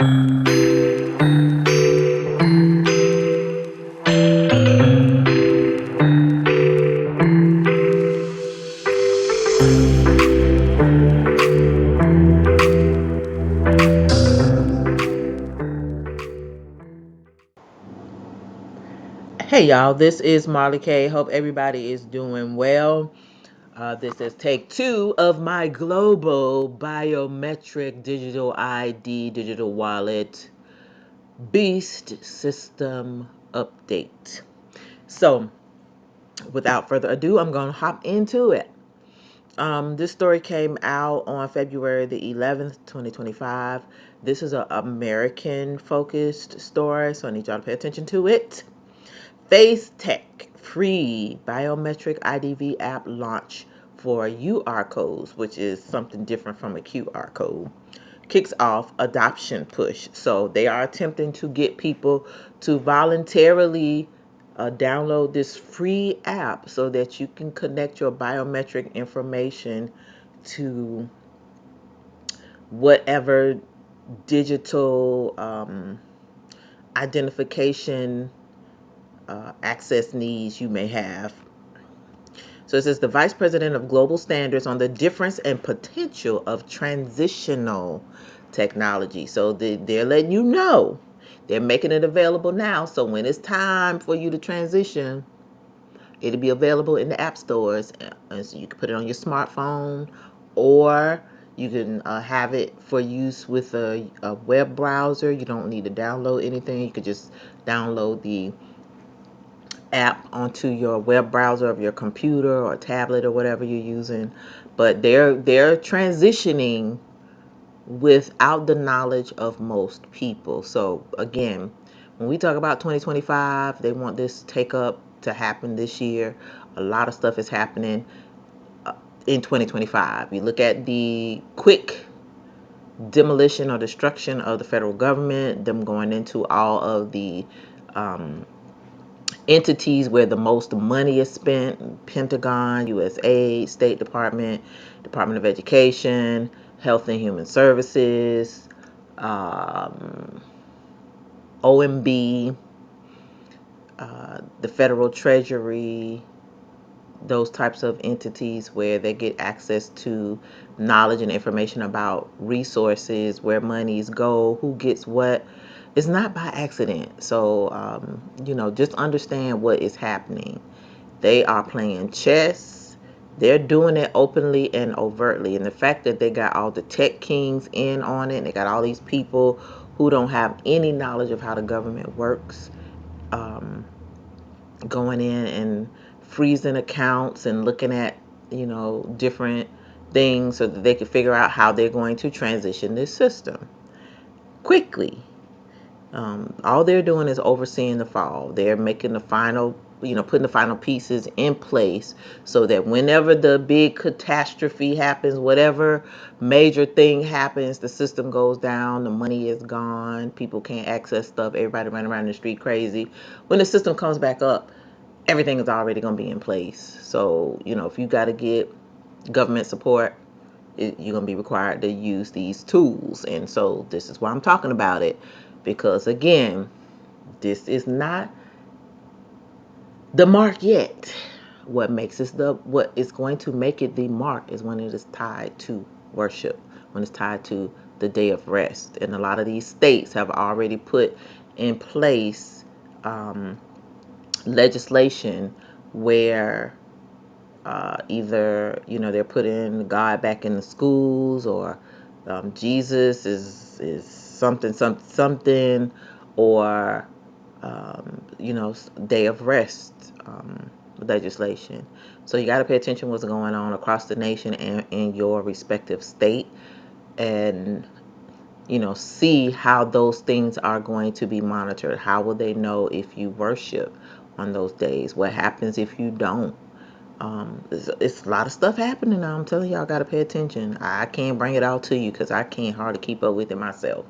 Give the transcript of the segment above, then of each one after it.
Hey y'all, this is Marley K. Hope everybody is doing well. This is take two of my global biometric digital ID digital wallet beast system update. So, without further ado, I'm going to hop into it. This story came out on February the 11th, 2025. This is an American focused story, so I need y'all to pay attention to it. Face Tech free biometric IDV app launch for UR codes, which is something different from a QR code, kicks off adoption push. So they are attempting to get people to voluntarily download this free app so that you can connect your biometric information to whatever digital identification access needs you may have. So it says the Vice President of Global Standards on the difference and potential of transitional technology. So they're letting you know. They're making it available now. So when it's time for you to transition, it'll be available in the app stores. And so you can put it on your smartphone, or you can have it for use with a web browser. You don't need to download anything. You could just download the app onto your web browser of your computer or tablet or whatever you're using. But they're transitioning without the knowledge of most people. So again, when we talk about 2025, they want this take up to happen this year. A lot of stuff is happening in 2025. You look at the quick demolition or destruction of the federal government, them going into all of the entities where the most money is spent: Pentagon, USA, State Department, Department of Education, Health and Human Services, OMB, the Federal Treasury, those types of entities where they get access to knowledge and information about resources, where monies go, who gets what. It's not by accident. So, just understand what is happening. They are playing chess. They're doing it openly and overtly. And the fact that they got all the tech kings in on it, and they got all these people who don't have any knowledge of how the government works, going in and freezing accounts and looking at, different things so that they can figure out how they're going to transition this system quickly. All they're doing is overseeing the fall. They're making the final, putting the final pieces in place so that whenever the big catastrophe happens, whatever major thing happens, the system goes down, the money is gone, people can't access stuff, everybody running around the street crazy. When the system comes back up, everything is already going to be in place. So, if you got to get government support, you're going to be required to use these tools. And so this is why I'm talking about it, because again, this is not the mark yet. What is going to make it the mark is when it is tied to worship, when it's tied to the day of rest. And a lot of these states have already put in place legislation where either they're putting God back in the schools, or Jesus is something, or day of rest legislation. So you got to pay attention to what's going on across the nation and in your respective state, and see how those things are going to be monitored. How will they know if you worship on those days? What happens if you don't? It's a lot of stuff happening now. I'm telling y'all, gotta pay attention. I can't bring it all to you because I can't hardly keep up with it myself.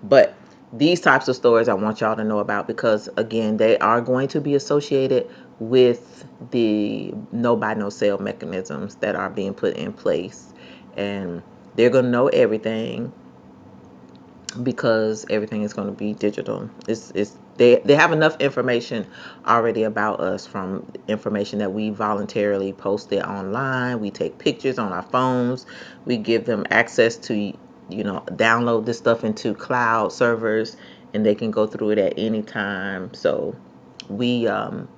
But these types of stories I want y'all to know about, because again, they are going to be associated with the no buy no sale mechanisms that are being put in place, and they're gonna know everything. because everything is going to be digital. They have enough information already about us from information that we voluntarily posted online. We take pictures on our phones. We give them access to, download this stuff into cloud servers, and they can go through it at any time. So we are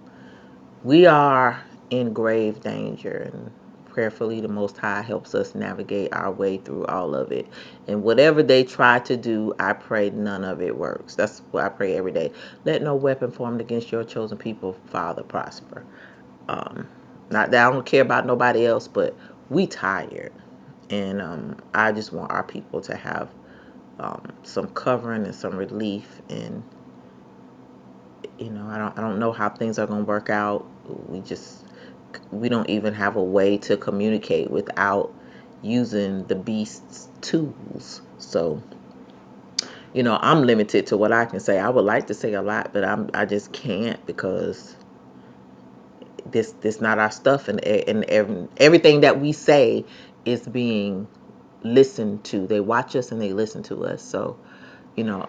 in grave danger, and prayerfully the Most High helps us navigate our way through all of it. And whatever they try to do, I pray none of it works. That's what I pray every day. Let no weapon formed against your chosen people, Father, prosper. Um, Not that I don't care about nobody else, but we tired. And I just want our people to have some covering and some relief. And I don't know how things are going to work out. We don't even have a way to communicate without using the beast's tools. So, I'm limited to what I can say. I would like to say a lot, but I just can't, because this not our stuff, and everything that we say is being listened to. They watch us and they listen to us. So, you know,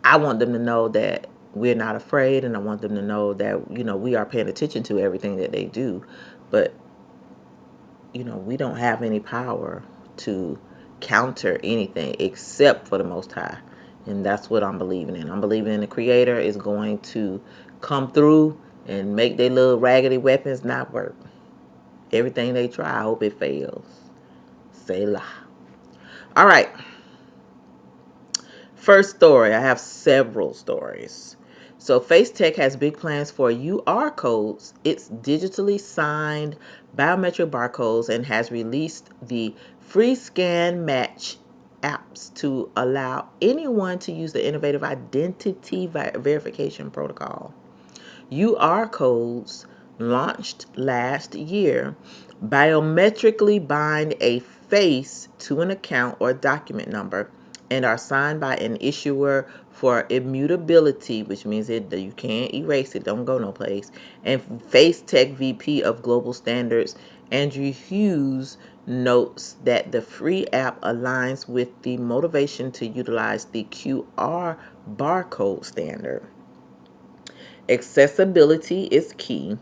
I want them to know that we're not afraid, and I want them to know that, we are paying attention to everything that they do. But, we don't have any power to counter anything except for the Most High. And that's what I'm believing in. I'm believing in the Creator is going to come through and make their little raggedy weapons not work. Everything they try, I hope it fails. Selah. All right. First story. I have several stories. So FaceTech has big plans for UR codes. It's digitally signed biometric barcodes, and has released the free scan match apps to allow anyone to use the innovative identity verification protocol. UR codes, launched last year, biometrically bind a face to an account or document number, and are signed by an issuer for immutability, which means that you can't erase it, don't go no place. And FaceTech VP of Global Standards Andrew Hughes notes that the free app aligns with the motivation to utilize the QR barcode standard. Accessibility is key.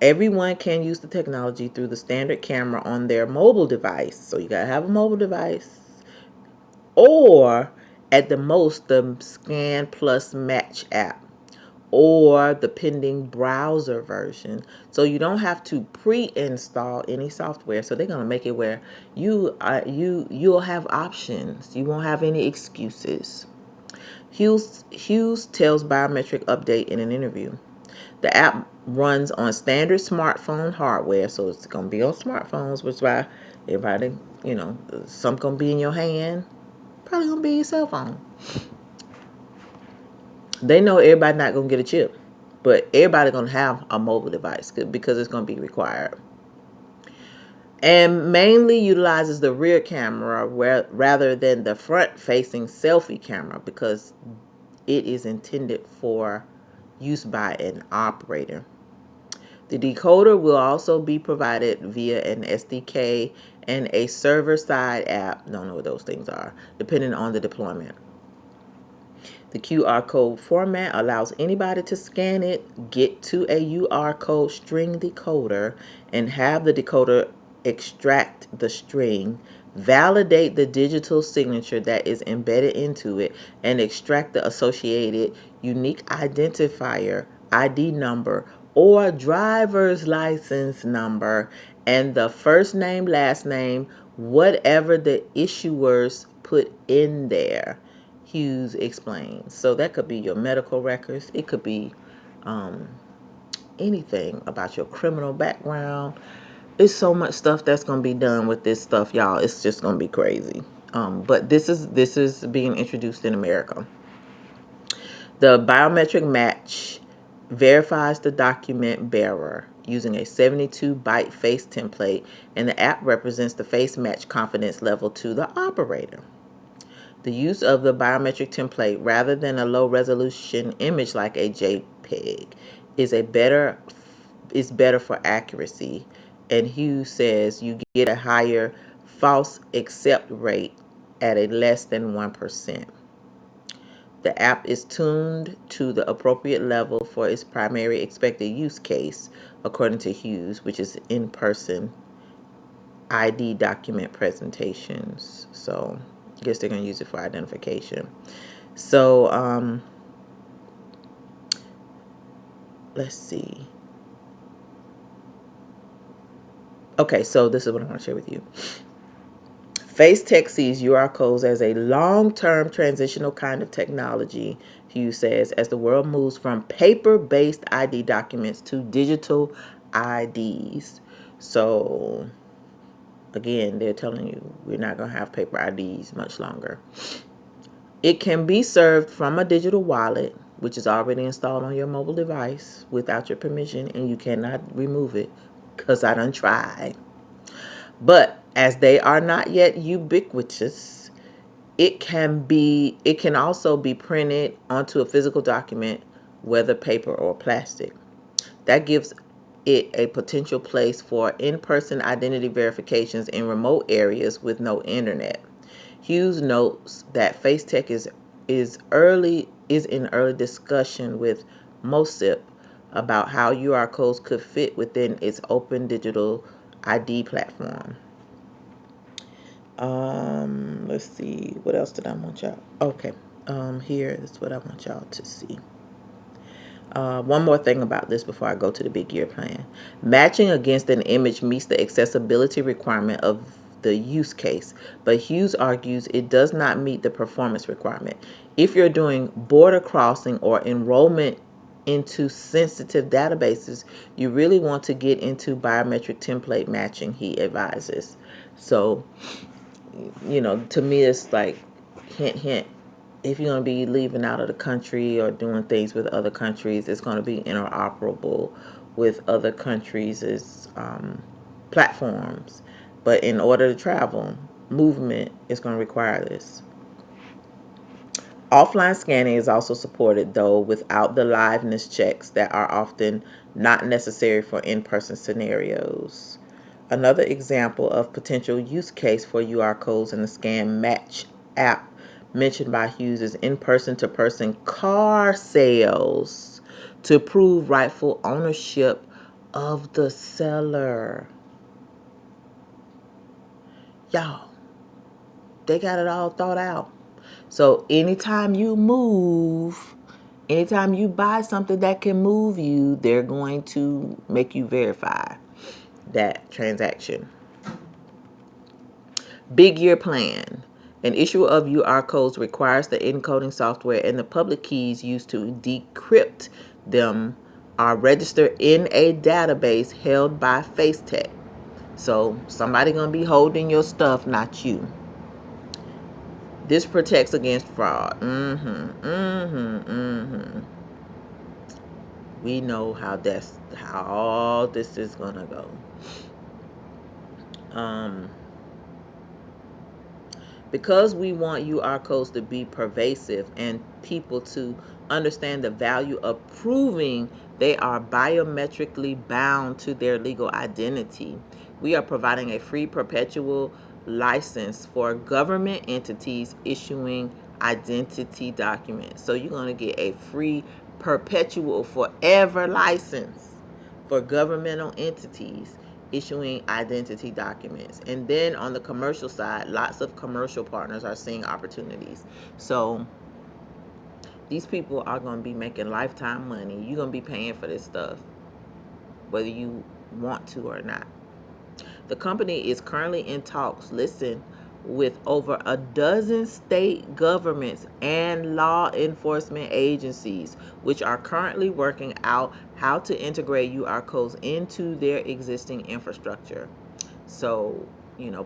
Everyone can use the technology through the standard camera on their mobile device. So you gotta have a mobile device. Or at the most, the Scan Plus Match app, or the pending browser version. So you don't have to pre-install any software. So they're gonna make it where you'll have options. You won't have any excuses. Hughes tells Biometric Update in an interview. The app runs on standard smartphone hardware, so it's going to be on smartphones, which is why everybody, some going to be in your hand, probably going to be in your cell phone. They know everybody not going to get a chip, but everybody going to have a mobile device because it's going to be required. And mainly utilizes the rear camera rather than the front-facing selfie camera, because it is intended for use by an operator. The decoder will also be provided via an SDK and a server-side app, don't know what those things are, depending on the deployment. The QR code format allows anybody to scan it, get to a QR code string decoder, and have the decoder extract the string, validate the digital signature that is embedded into it, and extract the associated unique identifier, ID number, or driver's license number, and the first name, last name, whatever the issuers put in there. Hughes explains. So that could be your medical records. It could be um, anything about your criminal background. It's so much stuff that's going to be done with this stuff, y'all. It's just going to be crazy. But this is being introduced in America. The biometric match verifies the document bearer using a 72-byte face template, and the app represents the face match confidence level to the operator. The use of the biometric template rather than a low resolution image like a JPEG is better for accuracy. And Hughes says you get a higher false accept rate at a less than 1%. The app is tuned to the appropriate level for its primary expected use case, according to Hughes, which is in-person ID document presentations. So I guess they're going to use it for identification. So let's see. Okay, so this is what I want to share with you. FaceTech sees QR codes as a long-term transitional kind of technology, Hughes says, as the world moves from paper-based ID documents to digital IDs. So, again, they're telling you we're not going to have paper IDs much longer. It can be served from a digital wallet, which is already installed on your mobile device without your permission, and you cannot remove it because I done tried. But as they are not yet ubiquitous, it can also be printed onto a physical document, whether paper or plastic. That gives it a potential place for in-person identity verifications in remote areas with no internet. Hughes notes that FaceTech is in early discussion with MOSIP about how QR codes could fit within its open digital ID platform. Let's see, what else did I want y'all? Okay, here is what I want y'all to see. One more thing about this before I go to the big year plan. Matching against an image meets the accessibility requirement of the use case, but Hughes argues it does not meet the performance requirement. If you're doing border crossing or enrollment into sensitive databases, you really want to get into biometric template matching, he advises. So, to me, it's like, hint, hint. If you're going to be leaving out of the country or doing things with other countries, it's going to be interoperable with other countries' platforms. But in order to travel, movement is going to require this. Offline scanning is also supported, though without the liveness checks that are often not necessary for in-person scenarios. Another example of potential use case for QR codes in the Scan Match app mentioned by Hughes is in-person to person car sales to prove rightful ownership of the seller. Y'all, they got it all thought out. So anytime you buy something that can move you, they're going to make you verify that transaction. Big year plan. An issuer of QR codes requires the encoding software and the public keys used to decrypt them are registered in a database held by FaceTech. So somebody gonna be holding your stuff, not you. This protects against fraud. We know how all this is gonna go. Because we want QR codes to be pervasive and people to understand the value of proving they are biometrically bound to their legal identity, we are providing a free perpetual license for government entities issuing identity documents. So you're going to get a free perpetual forever license for governmental entities issuing identity documents. And then on the commercial side, lots of commercial partners are seeing opportunities. So these people are going to be making lifetime money. You're going to be paying for this stuff, whether you want to or not. The company is currently in talks, listen, with over a dozen state governments and law enforcement agencies, which are currently working out how to integrate QR codes into their existing infrastructure. So,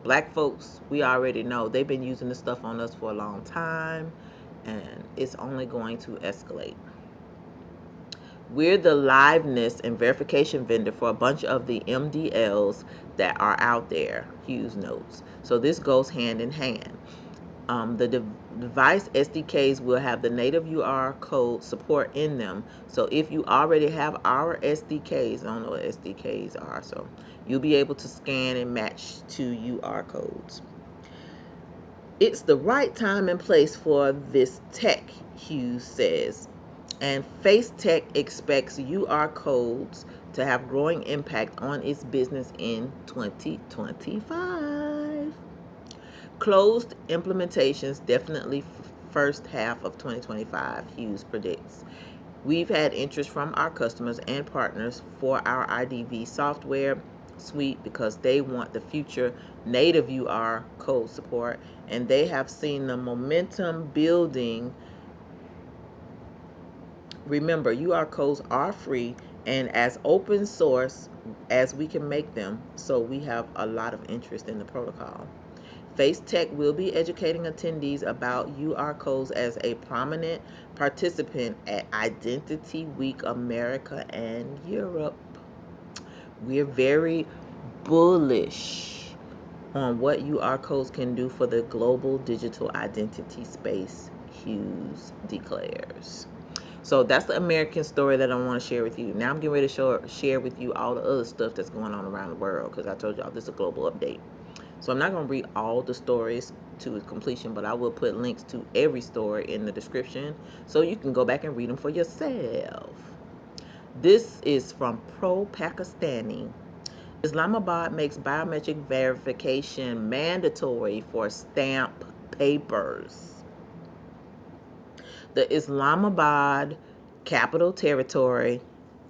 black folks, we already know they've been using this stuff on us for a long time, and it's only going to escalate. We're the liveness and verification vendor for a bunch of the MDLs that are out there, Hughes notes. So this goes hand in hand. The device SDKs will have the native QR code support in them. So if you already have our SDKs, I don't know what SDKs are, so you'll be able to scan and match to QR codes. It's the right time and place for this tech, Hughes says. And Face Tech expects UR codes to have growing impact on its business in 2025. Closed implementations definitely first half of 2025, Hughes predicts. We've had interest from our customers and partners for our IDV software suite because they want the future native UR code support, and they have seen the momentum building. Remember, UR codes are free and as open source as we can make them, so we have a lot of interest in the protocol. Face Tech will be educating attendees about UR codes as a prominent participant at Identity Week America and Europe. We're very bullish on what UR codes can do for the global digital identity space, Hughes declares. So that's the American story that I want to share with you. Now I'm getting ready to share with you all the other stuff that's going on around the world, because I told y'all this is a global update. So I'm not going to read all the stories to completion, but I will put links to every story in the description so you can go back and read them for yourself. This is from Pro Pakistani. Islamabad makes biometric verification mandatory for stamp papers. The Islamabad Capital Territory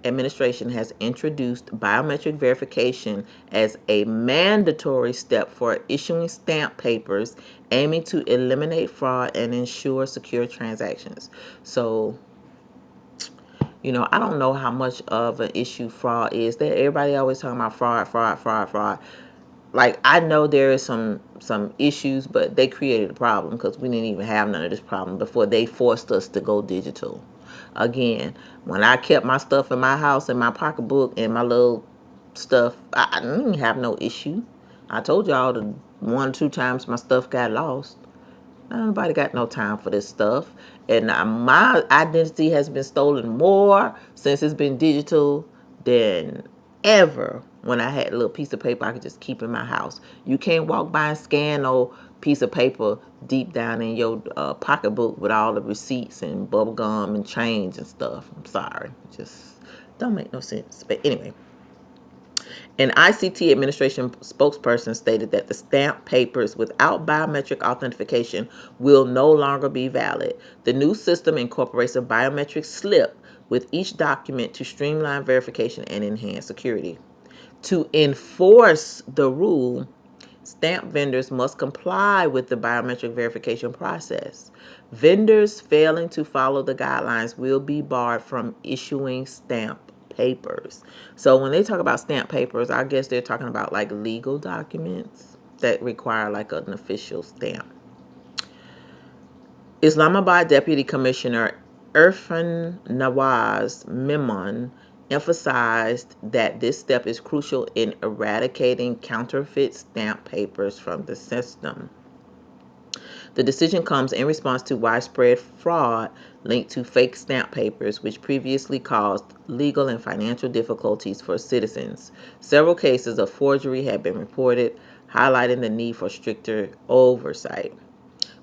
Administration has introduced biometric verification as a mandatory step for issuing stamp papers, aiming to eliminate fraud and ensure secure transactions. So, I don't know how much of an issue fraud is. That everybody always talking about fraud. Like, I know there is some issues, but they created a problem because we didn't even have none of this problem before they forced us to go digital. Again, when I kept my stuff in my house, in my pocketbook, and my little stuff, I didn't have no issue. I told y'all the 1 or 2 times my stuff got lost. Nobody got no time for this stuff. And my identity has been stolen more since it's been digital than ever when I had a little piece of paper I could just keep in my house. You can't walk by and scan no piece of paper deep down in your pocketbook with all the receipts and bubble gum and change and stuff. I'm sorry. Just don't make no sense. But anyway, an ICT administration spokesperson stated that the stamped papers without biometric authentication will no longer be valid. The new system incorporates a biometric slip with each document to streamline verification and enhance security. To enforce the rule, stamp vendors must comply with the biometric verification process. Vendors failing to follow the guidelines will be barred from issuing stamp papers. So when they talk about stamp papers, I guess they're talking about like legal documents that require like an official stamp. Islamabad Deputy Commissioner Irfan Nawaz Memon emphasized that this step is crucial in eradicating counterfeit stamp papers from the system. The decision comes in response to widespread fraud linked to fake stamp papers, which previously caused legal and financial difficulties for citizens. Several cases of forgery have been reported, highlighting the need for stricter oversight.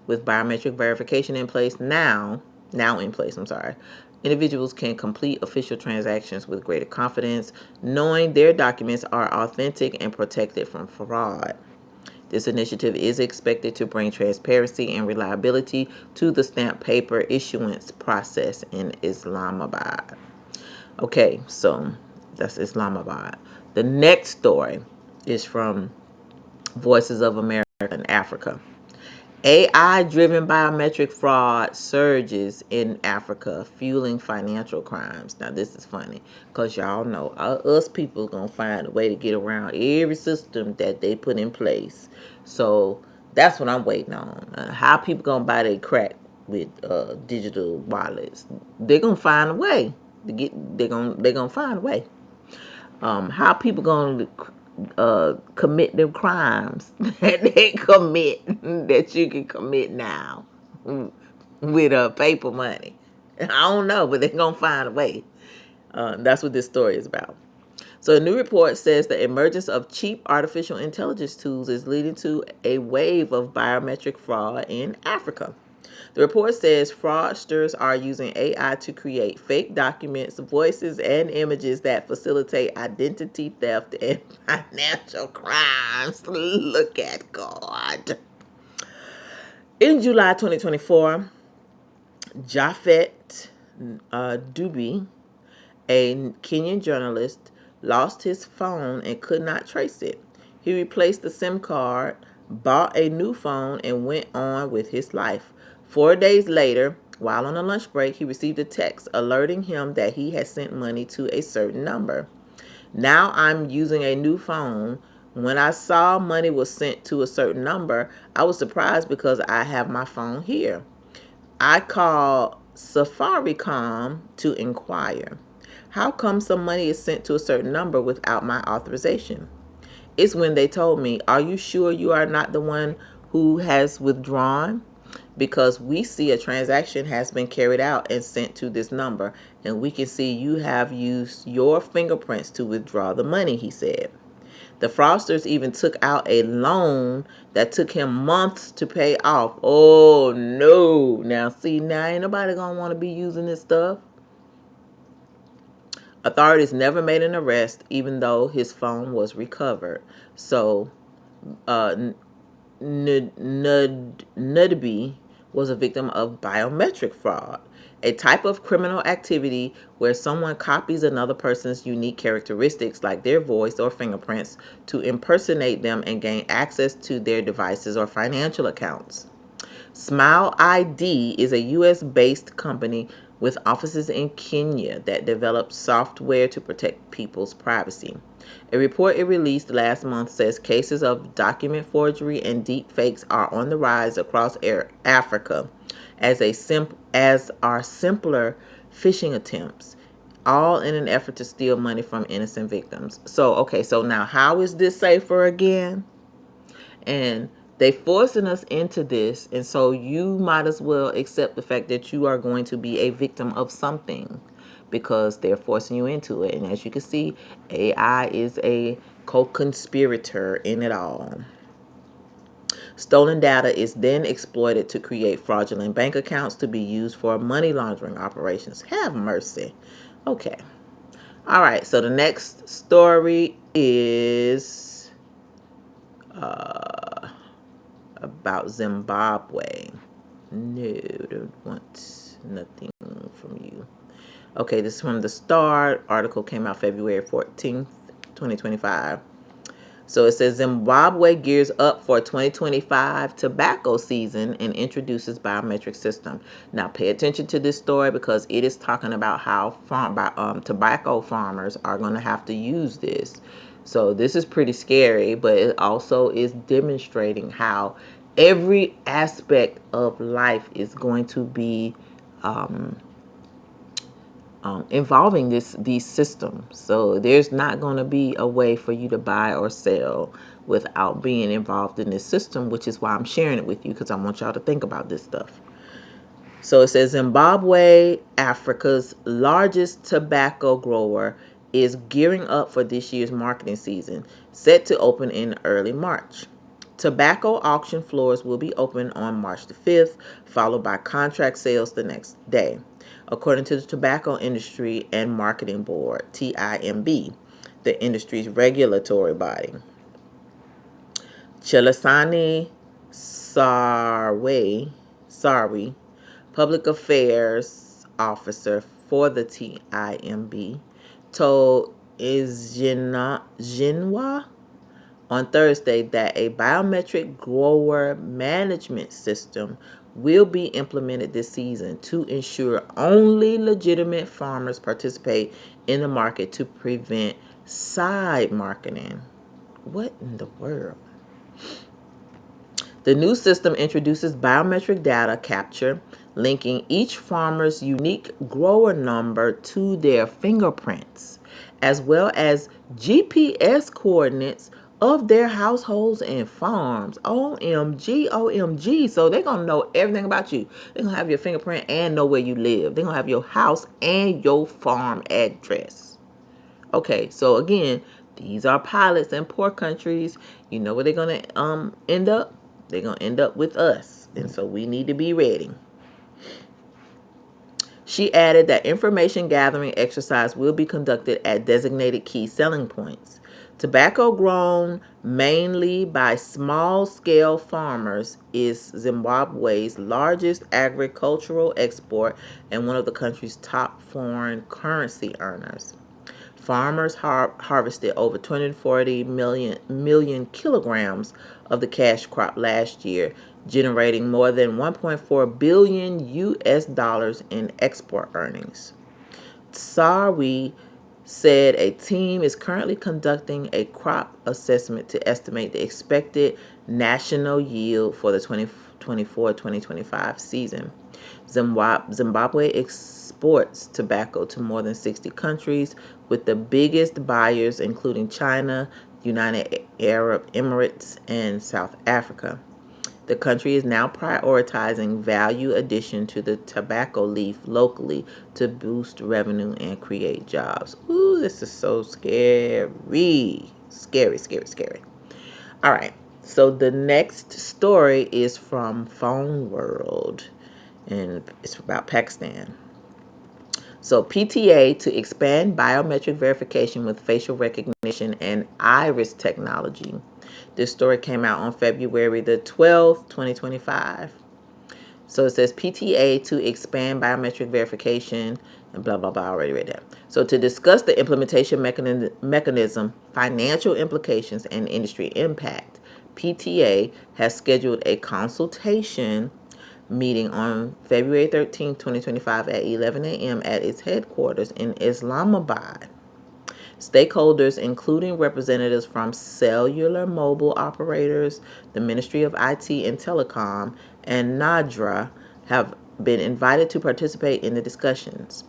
With biometric verification in place individuals can complete official transactions with greater confidence, knowing their documents are authentic and protected from fraud. This initiative is expected to bring transparency and reliability to the stamp paper issuance process in Islamabad. Okay, so that's Islamabad. The next story is from Voices of America in Africa. AI-driven biometric fraud surges in Africa, fueling financial crimes. Now, this is funny because y'all know us people gonna find a way to get around every system that they put in place. So that's what I'm waiting on. How people gonna buy their crack with digital wallets? They're gonna find a way to get. They're gonna find a way. How people gonna commit them crimes that they commit that you can commit now with paper money? I don't know, but they're gonna find a way. That's what this story is about. So a new report says the emergence of cheap artificial intelligence tools is leading to a wave of biometric fraud in Africa. The report says fraudsters are using AI to create fake documents, voices, and images that facilitate identity theft and financial crimes. Look at God. In July 2024, Japhet Dubi, a Kenyan journalist, lost his phone and could not trace it. He replaced the SIM card, bought a new phone, and went on with his life. 4 days later, while on a lunch break, he received a text alerting him that he had sent money to a certain number. Now I'm using a new phone. When I saw money was sent to a certain number, I was surprised because I have my phone here. I called Safaricom to inquire. How come some money is sent to a certain number without my authorization? It's when they told me, are you sure you are not the one who has withdrawn? Because we see a transaction has been carried out and sent to this number, and we can see you have used your fingerprints to withdraw the money, he said. The fraudsters even took out a loan that took him months to pay off. Oh no. Now see, now ain't nobody gonna want to be using this stuff. Authorities never made an arrest even though his phone was recovered. So uh, Nudby was a victim of biometric fraud, a type of criminal activity where someone copies another person's unique characteristics like their voice or fingerprints to impersonate them and gain access to their devices or financial accounts. Smile ID is a US-based company with offices in Kenya that develops software to protect people's privacy. A report it released last month says cases of document forgery and deep fakes are on the rise across Africa, as are simpler phishing attempts, all in an effort to steal money from innocent victims. So now how is this safer again? And they forcing us into this, and so you might as well accept the fact that you are going to be a victim of something because they're forcing you into it. And as you can see, AI is a co-conspirator in it all. Stolen data is then exploited to create fraudulent bank accounts to be used for money laundering operations. Have mercy. Okay. All right. So the next story is about Zimbabwe. No, don't want nothing from you. Okay, this is from the Star. Article came out February 14th, 2025. So it says Zimbabwe gears up for 2025 tobacco season and introduces biometric system. Now pay attention to this story because it is talking about how tobacco farmers are going to have to use this. So this is pretty scary, but it also is demonstrating how every aspect of life is going to be involving these systems. So there's not going to be a way for you to buy or sell without being involved in this system, which is why I'm sharing it with you, because I want y'all to think about this stuff. So it says Zimbabwe, Africa's largest tobacco grower, is gearing up for this year's marketing season, set to open in early March. Tobacco auction floors will be open on March the 5th, followed by contract sales the next day. According to the Tobacco Industry and Marketing Board, TIMB, the industry's regulatory body. Chelasani Sarwi, public affairs officer for the TIMB, told Xinhua on Thursday that a biometric grower management system will be implemented this season to ensure only legitimate farmers participate in the market to prevent side marketing. What in the world? The new system introduces biometric data capture, linking each farmer's unique grower number to their fingerprints, as well as GPS coordinates of their households and farms. OMG, OMG. So they're going to know everything about you. They're going to have your fingerprint and know where you live. They're going to have your house and your farm address. Okay, so again, these are pilots in poor countries. You know where they're gonna end up? They're gonna end up with us, and so we need to be ready. She added that information gathering exercise will be conducted at designated key selling points. Tobacco grown mainly by small scale farmers is Zimbabwe's largest agricultural export and one of the country's top foreign currency earners. Farmers harvested over 240 million kilograms of the cash crop last year, generating more than 1.4 billion US dollars in export earnings. Tsarwi said a team is currently conducting a crop assessment to estimate the expected national yield for the 2024-2025 season. Zimbabwe exports tobacco to more than 60 countries, with the biggest buyers including China, United Arab Emirates, and South Africa. The country is now prioritizing value addition to the tobacco leaf locally to boost revenue and create jobs. Ooh, this is so scary. Scary, scary, scary. All right. So the next story is from Phone World, and it's about Pakistan. So PTA to expand biometric verification with facial recognition and iris technology. This story came out on February the 12th, 2025. So it says PTA to expand biometric verification and blah, blah, blah. I already read that. So to discuss the implementation mechanism, financial implications, and industry impact, PTA has scheduled a consultation meeting on February 13, 2025 at 11 a.m. at its headquarters in Islamabad. Stakeholders, including representatives from cellular mobile operators, the Ministry of IT and Telecom, and NADRA, have been invited to participate in the discussions.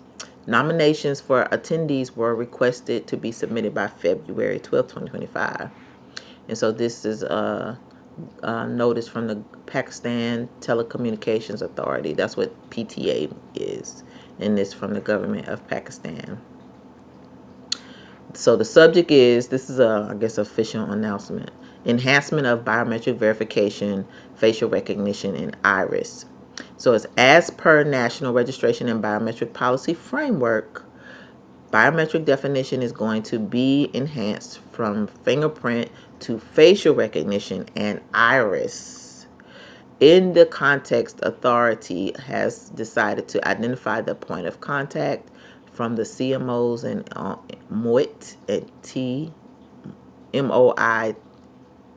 Nominations for attendees were requested to be submitted by February 12, 2025. And so this is a notice from the Pakistan Telecommunications Authority. That's what PTA is. And this from the government of Pakistan. So the subject is, this is a, I guess, official announcement. Enhancement of biometric verification, facial recognition, and iris. So it's as per National Registration and Biometric Policy Framework, biometric definition is going to be enhanced from fingerprint to facial recognition and iris. In the context, authority has decided to identify the point of contact from the CMOs and MOIT and T, MOI,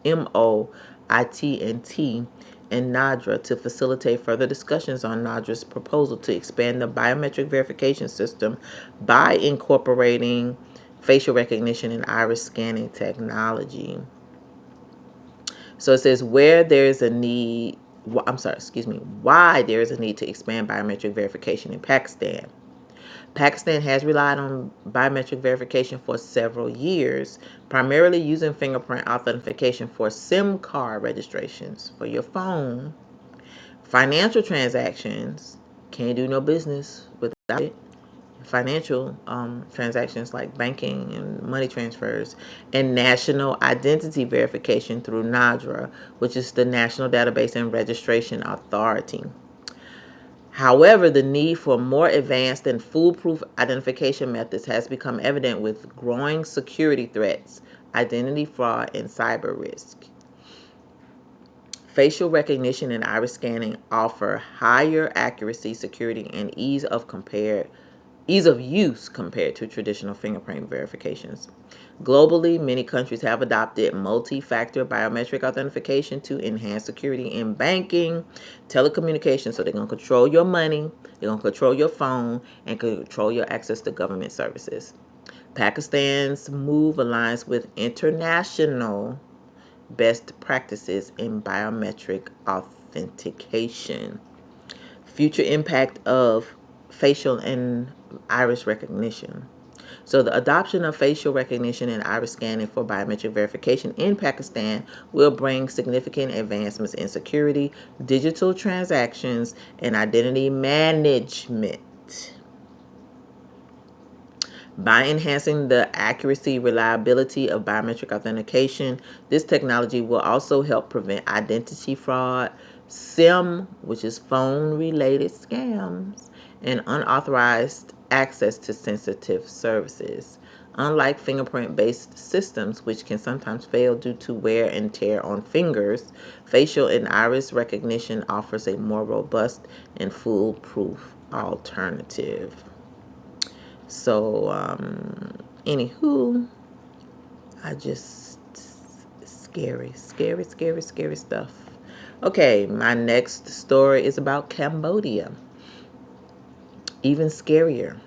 MOIT and T, and NADRA to facilitate further discussions on NADRA's proposal to expand the biometric verification system by incorporating facial recognition and iris scanning technology. So it says where there is a need, why there is a need to expand biometric verification in Pakistan. Pakistan has relied on biometric verification for several years, primarily using fingerprint authentication for SIM card registrations for your phone. Financial transactions, can't do no business without it. Financial transactions like banking and money transfers, and national identity verification through NADRA, which is the National Database and Registration Authority. However, the need for more advanced and foolproof identification methods has become evident with growing security threats, identity fraud, and cyber risk. Facial recognition and iris scanning offer higher accuracy, security, and ease of use compared to traditional fingerprint verifications. Globally, many countries have adopted multi-factor biometric authentication to enhance security in banking, telecommunications, so they're going to control your money, they're going to control your phone, and control your access to government services. Pakistan's move aligns with international best practices in biometric authentication. Future impact of facial and iris recognition. So the adoption of facial recognition and iris scanning for biometric verification in Pakistan will bring significant advancements in security, digital transactions, and identity management. By enhancing the accuracy, reliability of biometric authentication, this technology will also help prevent identity fraud, SIM, which is phone related scams, and unauthorized access to sensitive services. Unlike fingerprint based systems, which can sometimes fail due to wear and tear on fingers, facial and iris recognition offers a more robust and foolproof alternative. So, anywho, I just scary stuff. Okay, my next story is about Cambodia. Even scarier.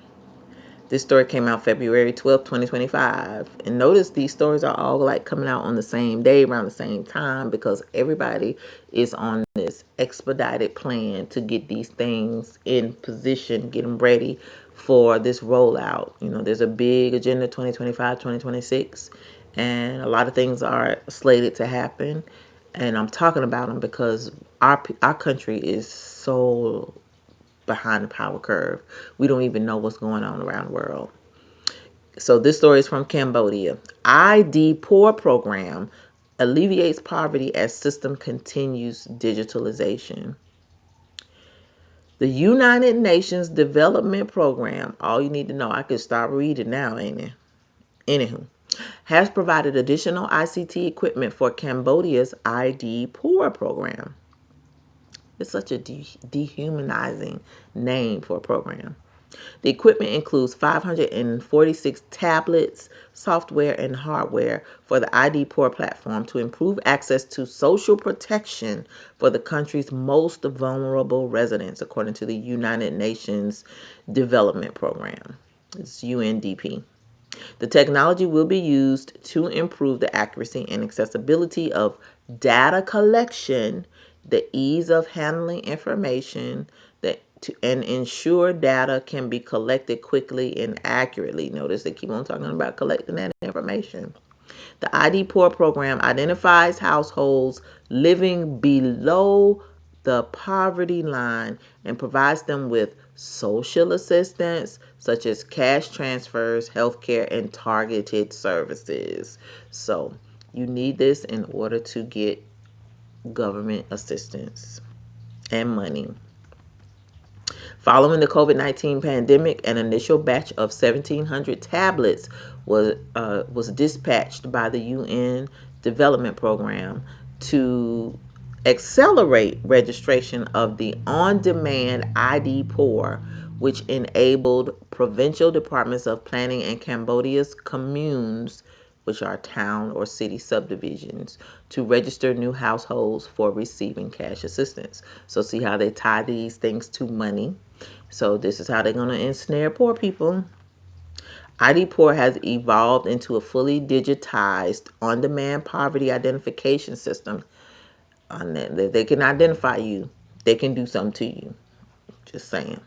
This story came out February 12th, 2025. And notice these stories are all like coming out on the same day, around the same time, because everybody is on this expedited plan to get these things in position, get them ready for this rollout. There's a big agenda 2025, 2026, and a lot of things are slated to happen. And I'm talking about them because our country is so behind the power curve. We don't even know what's going on around the world. So this story is from Cambodia. ID Poor program alleviates poverty as system continues digitalization. The United Nations Development Program, all you need to know, I could start reading now, ain't it? Anywho, has provided additional ICT equipment for Cambodia's ID Poor program. It's such a dehumanizing name for a program. The equipment includes 546 tablets, software, and hardware for the ID Poor platform to improve access to social protection for the country's most vulnerable residents, according to the United Nations Development Program. It's UNDP. The technology will be used to improve the accuracy and accessibility of data collection, the ease of handling information, and ensure data can be collected quickly and accurately. Notice they keep on talking about collecting that information. The ID Poor program identifies households living below the poverty line and provides them with social assistance such as cash transfers, healthcare, and targeted services. So, you need this in order to get government assistance and money. Following the COVID-19 pandemic, an initial batch of 1,700 tablets was dispatched by the UN Development Program to accelerate registration of the on-demand ID Poor, which enabled provincial departments of planning and Cambodia's communes, which are town or city subdivisions, to register new households for receiving cash assistance. So see how they tie these things to money. So this is how they're going to ensnare poor people. ID Poor has evolved into a fully digitized on-demand poverty identification system. They can identify you. They can do something to you. Just saying.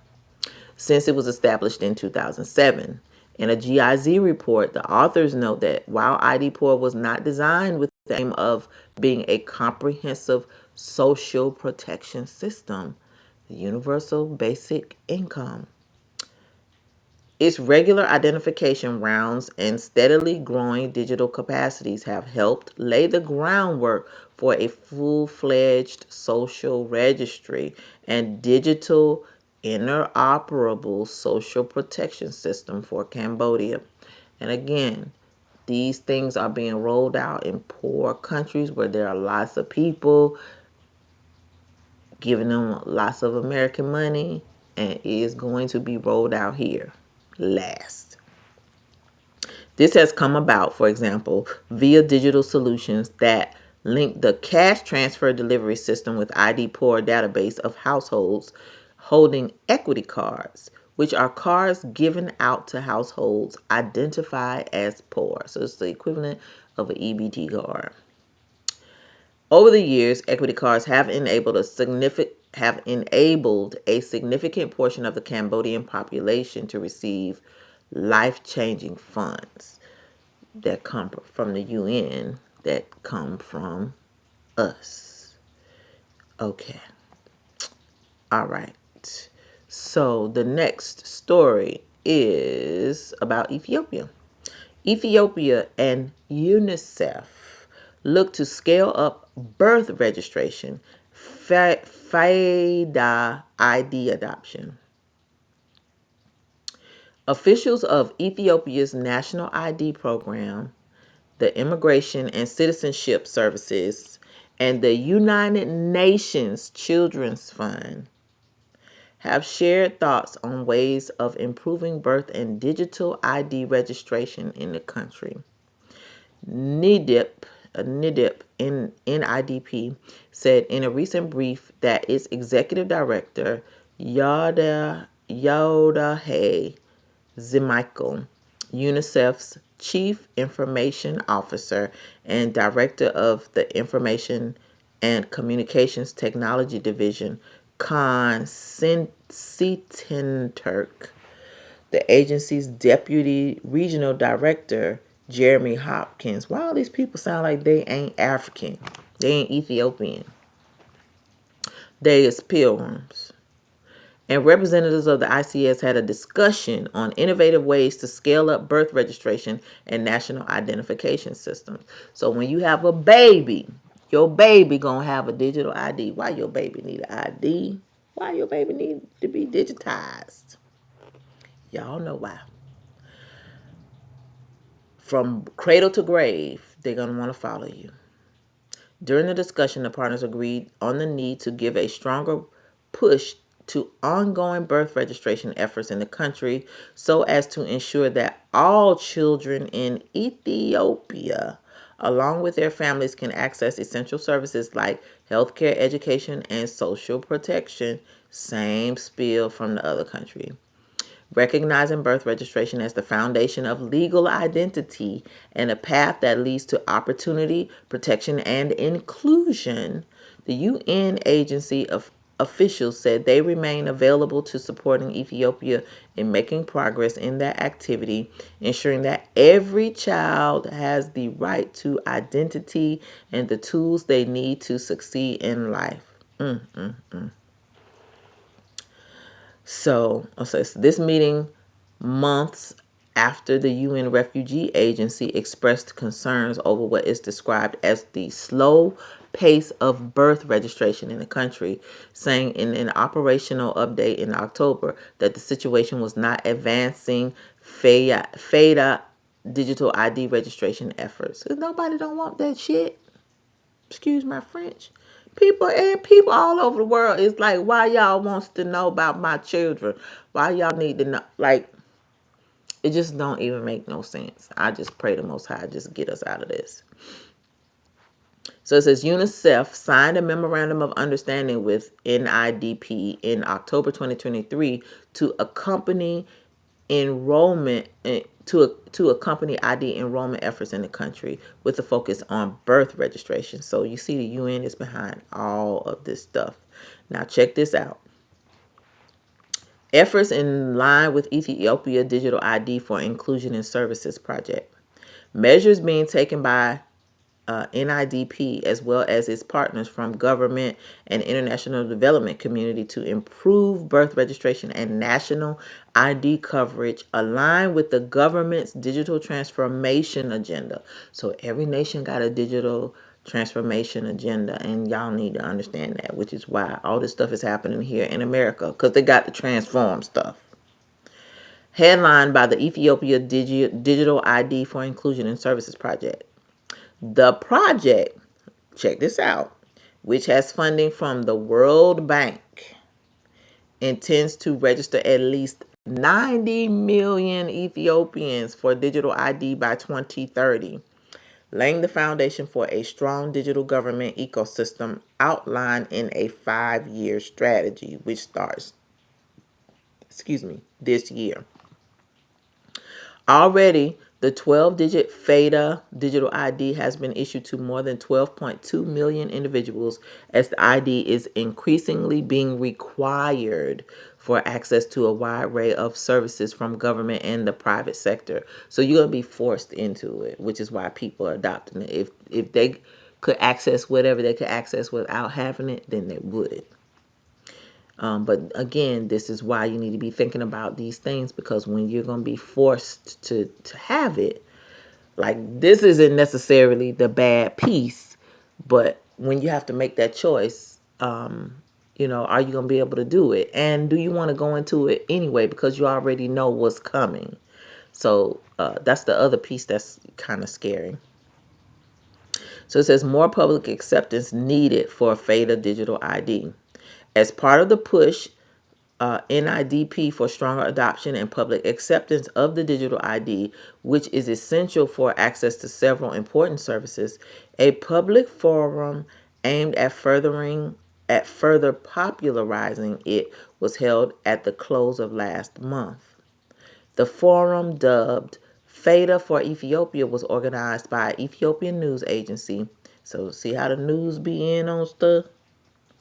Since it was established in 2007. In a GIZ report, the authors note that while ID Poor was not designed with the aim of being a comprehensive social protection system, the universal basic income, its regular identification rounds and steadily growing digital capacities have helped lay the groundwork for a full-fledged social registry and digital interoperable social protection system for Cambodia. And again, these things are being rolled out in poor countries where there are lots of people giving them lots of American money, and it is going to be rolled out here last. This has come about, for example, via digital solutions that link the cash transfer delivery system with ID Poor database of households holding equity cards, which are cards given out to households identified as poor. So it's the equivalent of an EBT card. Over the years, equity cards have enabled a significant portion of the Cambodian population to receive life-changing funds that come from the UN, that come from us. Okay. All right. So the next story is about Ethiopia. Ethiopia and UNICEF look to scale up birth registration, FADA ID adoption. Officials of Ethiopia's national ID program, the Immigration and Citizenship Services, and the United Nations Children's Fund have shared thoughts on ways of improving birth and digital ID registration in the country. NIDP said in a recent brief that its executive director, Yodahe Zimichael, UNICEF's chief information officer and director of the Information and Communications Technology Division, Khan Sittenturk, the agency's deputy regional director, Jeremy Hopkins. Why all these people sound like they ain't African? They ain't Ethiopian. They is pilgrims. And representatives of the ICS had a discussion on innovative ways to scale up birth registration and national identification systems. So when you have a baby, your baby gonna have a digital ID. Why your baby need an ID? Why your baby need to be digitized? Y'all know why. From cradle to grave, they're gonna want to follow you. During the discussion, the partners agreed on the need to give a stronger push to ongoing birth registration efforts in the country so as to ensure that all children in Ethiopia, along with their families, can access essential services like healthcare, education, and social protection. Same spiel from the other country. Recognizing birth registration as the foundation of legal identity and a path that leads to opportunity, protection, and inclusion, the UN agency of officials said they remain available to supporting Ethiopia in making progress in that activity, ensuring that every child has the right to identity and the tools they need to succeed in life. So this meeting months after the UN Refugee Agency expressed concerns over what is described as the slow pace of birth registration in the country, saying in an operational update in October that the situation was not advancing FADA digital ID registration efforts. Because nobody don't want that shit. Excuse my French. People all over the world is like, why y'all wants to know about my children? Why y'all need to know? Like, it just don't even make no sense. I just pray the Most High just get us out of this. So it says UNICEF signed a memorandum of understanding with NIDP in October 2023 to accompany enrollment to accompany ID enrollment efforts in the country with a focus on birth registration. So you see the UN is behind all of this stuff. Now check this out. Efforts in line with Ethiopia Digital ID for Inclusion and Services project. Measures being taken by NIDP as well as its partners from government and international development community to improve birth registration and national ID coverage align with the government's digital transformation agenda. So every nation got a digital transformation agenda, and y'all need to understand that, which is why all this stuff is happening here in America, because they got to transform stuff. Headlined by the Ethiopia Digital ID for Inclusion and Services project. The project, check this out, which has funding from the World Bank, intends to register at least 90 million Ethiopians for digital ID by 2030, laying the foundation for a strong digital government ecosystem outlined in a 5-year strategy, which starts, this year. Already, the 12-digit FADA digital ID has been issued to more than 12.2 million individuals as the ID is increasingly being required for access to a wide array of services from government and the private sector. So you're going to be forced into it, which is why people are adopting it. If they could access whatever they could access without having it, then they would. But again, this is why you need to be thinking about these things, because when you're going to be forced to have it, like, this isn't necessarily the bad piece, but when you have to make that choice, are you going to be able to do it? And do you want to go into it anyway because you already know what's coming? So that's the other piece that's kind of scary. So it says more public acceptance needed for FADA digital ID. As part of the push, NIDP for stronger adoption and public acceptance of the digital ID, which is essential for access to several important services, a public forum aimed at further popularizing it was held at the close of last month. The forum, dubbed FADA for Ethiopia, was organized by an Ethiopian news agency. So see how the news be in on stuff?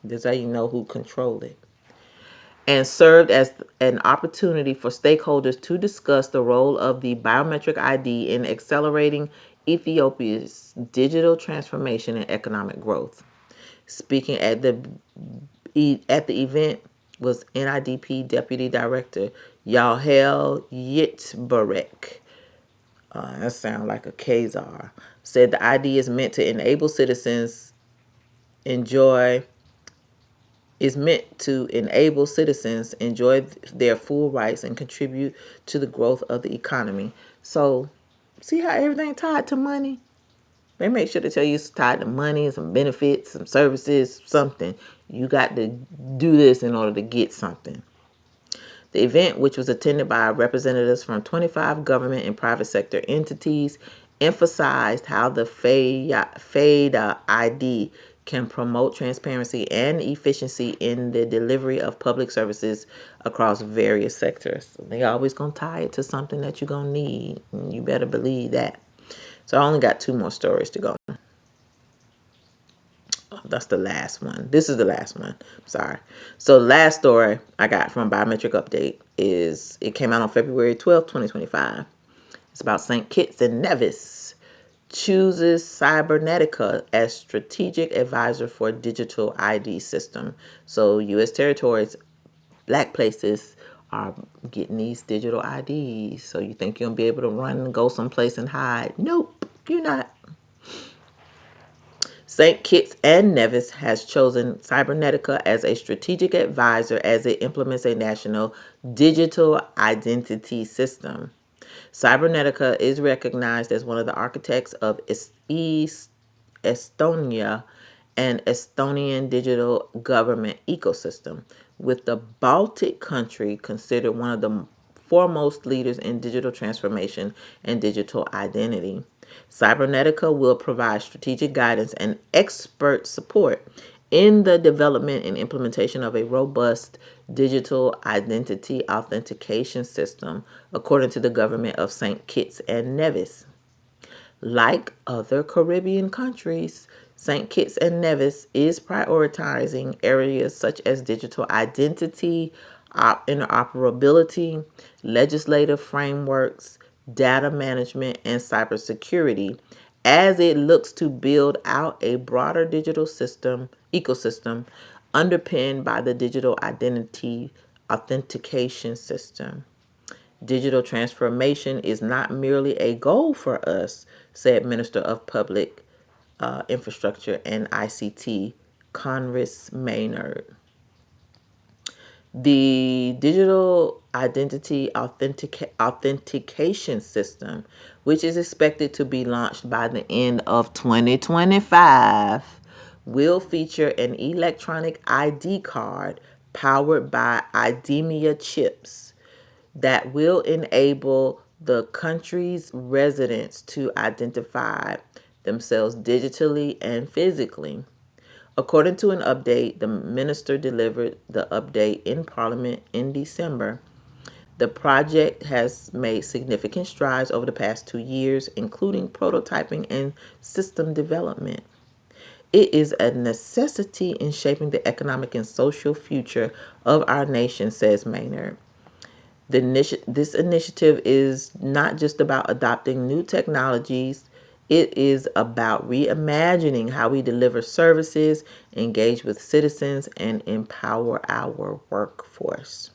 This is how you know who controlled it, and served as an opportunity for stakeholders to discuss the role of the biometric ID in accelerating Ethiopia's digital transformation and economic growth. Speaking at the event was NIDP Deputy Director Yahel Yitzbarek. That sounds like a Khazar. Said the ID is meant to enable citizens enjoy is meant to enable citizens enjoy their full rights and contribute to the growth of the economy. So, see how everything tied to money? They make sure to tell you it's tied to money, some benefits, some services, something. You got to do this in order to get something. The event, which was attended by representatives from 25 government and private sector entities, emphasized how the FADA ID can promote transparency and efficiency in the delivery of public services across various sectors. They always going to tie it to something that you're going to need. You better believe that. So I only got two more stories to go. That's the last one. This is the last one. Sorry. So the last story I got from Biometric Update is it came out on February 12th, 2025. It's about St. Kitts and Nevis chooses Cybernetica as strategic advisor for digital ID system. So U.S. territories, black places are getting these digital IDs. So you think you're going to be able to run and go someplace and hide? Nope, you're not. St. Kitts and Nevis has chosen Cybernetica as a strategic advisor as it implements a national digital identity system. Cybernetica is recognized as one of the architects of Estonia and Estonian digital government ecosystem, with the Baltic country considered one of the foremost leaders in digital transformation and digital identity. Cybernetica will provide strategic guidance and expert support in the development and implementation of a robust digital identity authentication system, according to the government of St. Kitts and Nevis. Like other Caribbean countries, St. Kitts and Nevis is prioritizing areas such as digital identity, interoperability, legislative frameworks, data management, and cybersecurity as it looks to build out a broader digital system ecosystem underpinned by the digital identity authentication system. Digital transformation is not merely a goal for us, said Minister of Public Infrastructure and ICT, Conress Maynard. The digital identity authentication system, which is expected to be launched by the end of 2025, will feature an electronic ID card powered by IDEMIA chips that will enable the country's residents to identify themselves digitally and physically. According to an update, the minister delivered the update in Parliament in December. The project has made significant strides over the past 2 years, including prototyping and system development. It is a necessity in shaping the economic and social future of our nation, says Maynard. This initiative is not just about adopting new technologies, It is about reimagining how we deliver services, engage with citizens, and empower our workforce.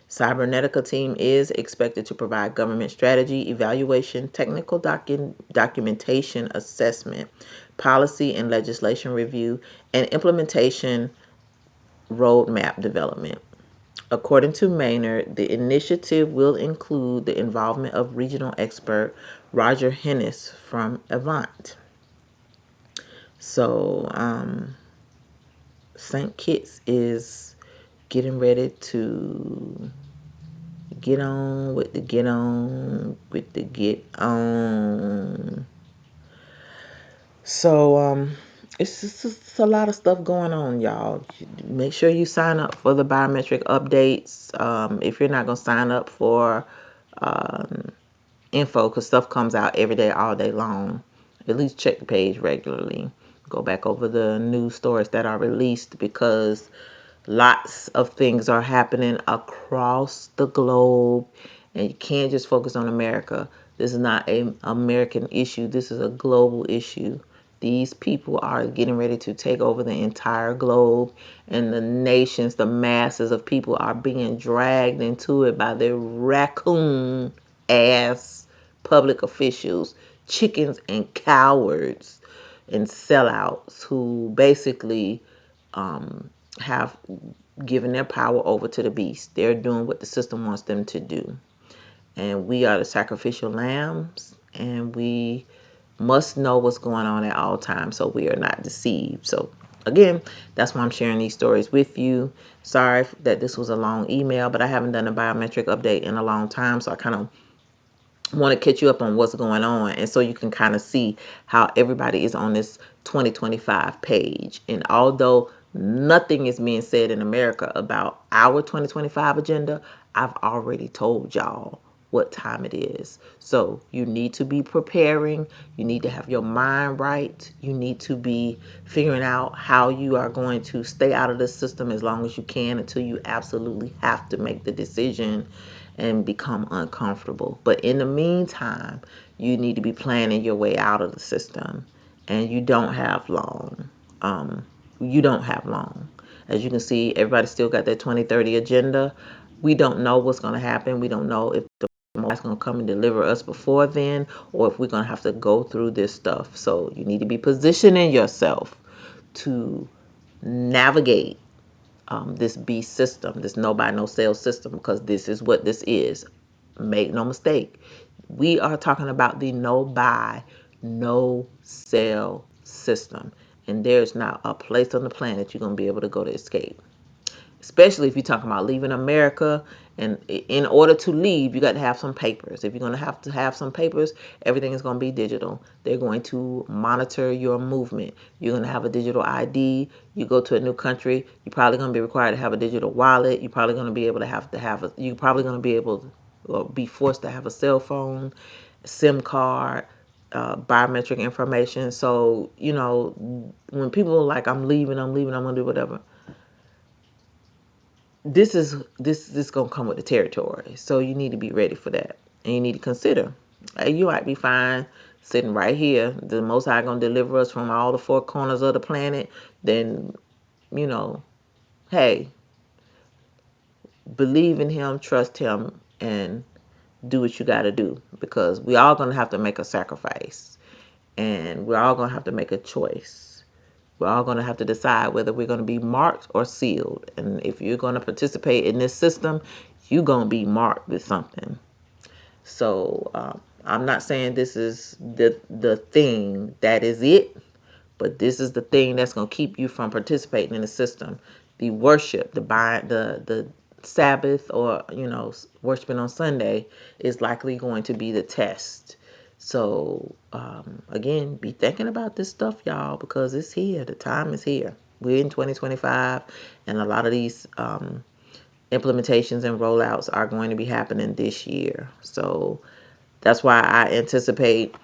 Cybernetica team is expected to provide government strategy, evaluation, technical documentation assessment, policy and legislation review, and implementation roadmap development. According to Maynard, the initiative will include the involvement of regional expert Roger Hennis from Avant. So, St. Kitts is getting ready to get on. So, it's a lot of stuff going on, y'all. Make sure you sign up for the biometric updates. If you're not gonna sign up for um, info, because stuff comes out every day, all day long, at least check the page regularly. Go back over the news stories that are released, because lots of things are happening across the globe, and you can't just focus on America. This is not an American issue. This is a global issue. These people are getting ready to take over the entire globe, and the nations, the masses of people are being dragged into it by their raccoon ass public officials, chickens and cowards and sellouts who basically um, have given their power over to the beast. They're doing what the system wants them to do. And we are the sacrificial lambs, and we must know what's going on at all times so we are not deceived. So, again, that's why I'm sharing these stories with you. Sorry that this was a long email, but I haven't done a biometric update in a long time, so I kind of want to catch you up on what's going on, and so you can kind of see how everybody is on this 2025 page. And although nothing is being said in America about our 2025 agenda, I've already told y'all what time it is. So you need to be preparing. You need to have your mind right. You need to be figuring out how you are going to stay out of the system as long as you can, until you absolutely have to make the decision and become uncomfortable. But in the meantime, you need to be planning your way out of the system, and you don't have long. Um, you don't have long. As you can see, everybody still got their 2030 agenda. We don't know what's going to happen. We don't know if the Most going to come and deliver us before then, or if we're going to have to go through this stuff. So you need to be positioning yourself to navigate this B system, this no buy, no sale system, because this is what this is. Make no mistake. We are talking about the no buy, no sell system. And there's not a place on the planet you're going to be able to go to escape, especially if you're talking about leaving America. And in order to leave, you got to have some papers. If you're going to have some papers, everything is going to be digital. They're going to monitor your movement. You're going to have a digital ID. You go to a new country, you're probably going to be required to have a digital wallet. You're probably going to be able to have a, you're probably going to be able to, or be forced to have a cell phone, SIM card, biometric information. So, when people are like, I'm leaving, I'm going to do whatever, this gonna come with the territory. So you need to be ready for that, and you need to consider. You might be fine sitting right here. The Most High gonna deliver us from all the four corners of the planet. Then, you know, hey, believe in Him, trust Him, and do what you got to do, because we all gonna have to make a sacrifice, and we're all gonna have to make a choice. We're all going to have to decide whether we're going to be marked or sealed. And if you're going to participate in this system, you're going to be marked with something. So I'm not saying this is the thing that is it, but this is the thing that's going to keep you from participating in the system. The worship, the Sabbath, or worshiping on Sunday is likely going to be the test. So again, be thinking about this stuff, y'all, because it's here. The time is here. We're in 2025, and a lot of these implementations and rollouts are going to be happening this year. So that's why I anticipate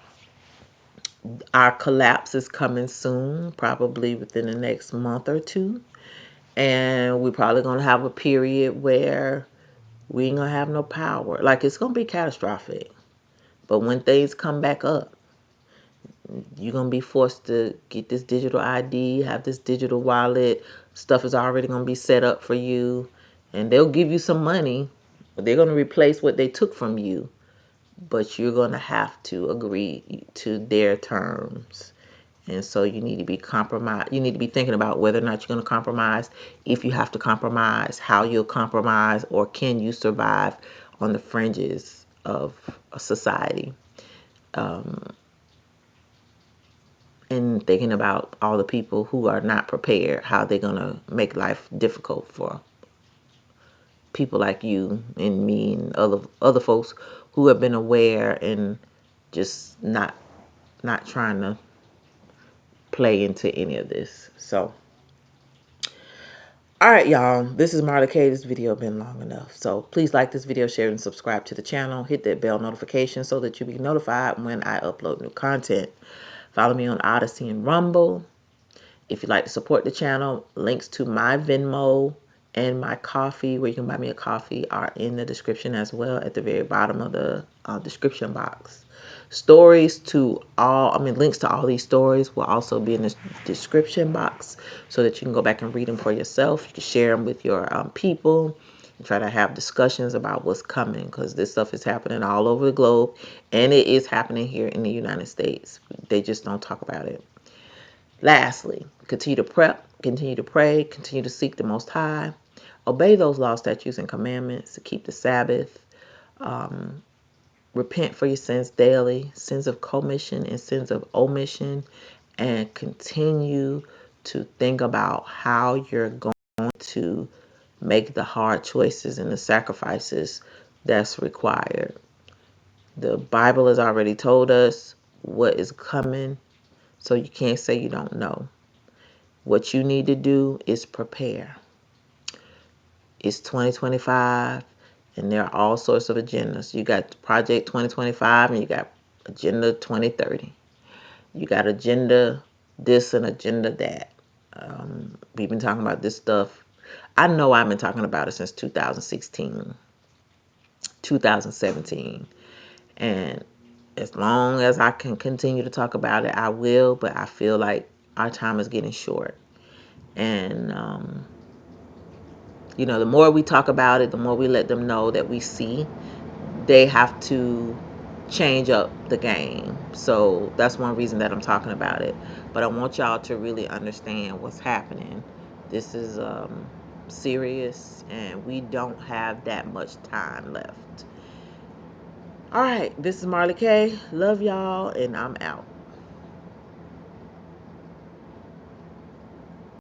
our collapse is coming soon, probably within the next month or two. And we're probably going to have a period where we ain't going to have no power. Like, it's going to be catastrophic. But when things come back up, You're going to be forced to get this digital ID, have this digital wallet. Stuff is already going to be set up for you. And they'll give you some money, but they're going to replace what they took from you. But you're going to have to agree to their terms. And so you need to be compromised. You need to be thinking about whether or not you're going to compromise. If you have to compromise, how you'll compromise, or can you survive on the fringes of a society. Um, and thinking about all the people who are not prepared, how they're going to make life difficult for people like you and me and other folks who have been aware and just not trying to play into any of this. So, all right, y'all, this is Marla K. This video been long enough. So please like this video, share, and subscribe to the channel. Hit that bell notification so that you'll be notified when I upload new content. Follow me on Odyssey and Rumble. If you'd like to support the channel, links to my Venmo and my coffee, where you can buy me a coffee, are in the description as well, at the very bottom of the description box. Stories to links to all these stories will also be in the description box so that you can go back and read them for yourself. You can share them with your people and try to have discussions about what's coming, because this stuff is happening all over the globe, and it is happening here in the United States. They just don't talk about it. Lastly, continue to prep, continue to pray, continue to seek the Most High, obey those laws, statutes, and commandments, to keep the Sabbath, repent for your sins daily, sins of commission and sins of omission, and continue to think about how you're going to make the hard choices and the sacrifices that's required. The Bible has already told us what is coming, so you can't say you don't know. What you need to do is prepare. It's 2025, and there are all sorts of agendas. You got Project 2025, and you got Agenda 2030. You got agenda this and agenda that. We've been talking about this stuff. I know I've been talking about it since 2016, 2017. And as long as I can continue to talk about it, I will. But I feel like our time is getting short. And the more we talk about it, the more we let them know that we see, they have to change up the game. So that's one reason that I'm talking about it. But I want y'all to really understand what's happening. This is serious, and we don't have that much time left. All right, this is Marla K. Love y'all, and I'm out.